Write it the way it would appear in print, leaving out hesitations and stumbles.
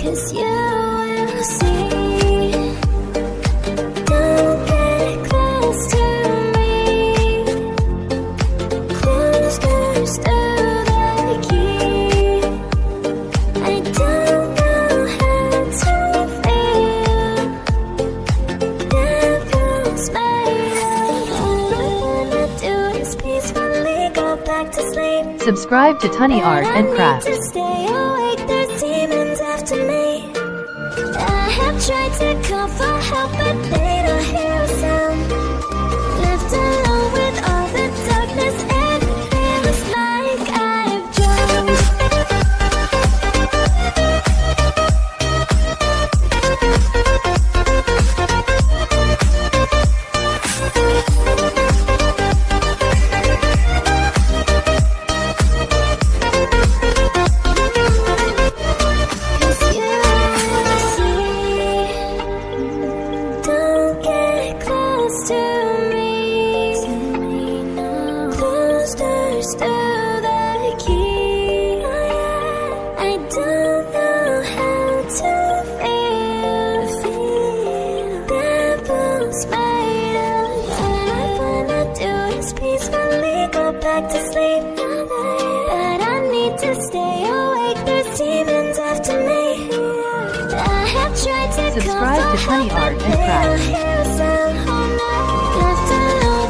'cause you will see. Don't get close to me. Close doors to the key. I don't know how to feel. Devil's made up. All I wanna do is peacefully go back to sleep. Subscribe to Tunny Art and Craft. I need to stay awake, there's demons after me. I have tried to call for help, but they don't hear a sound. Left alone with all the darkness, and it feels like I've drowned. Back to sleep, but I need to stay awake. There's demons after me. I have tried to Subscribe to Tunny Art and Craft.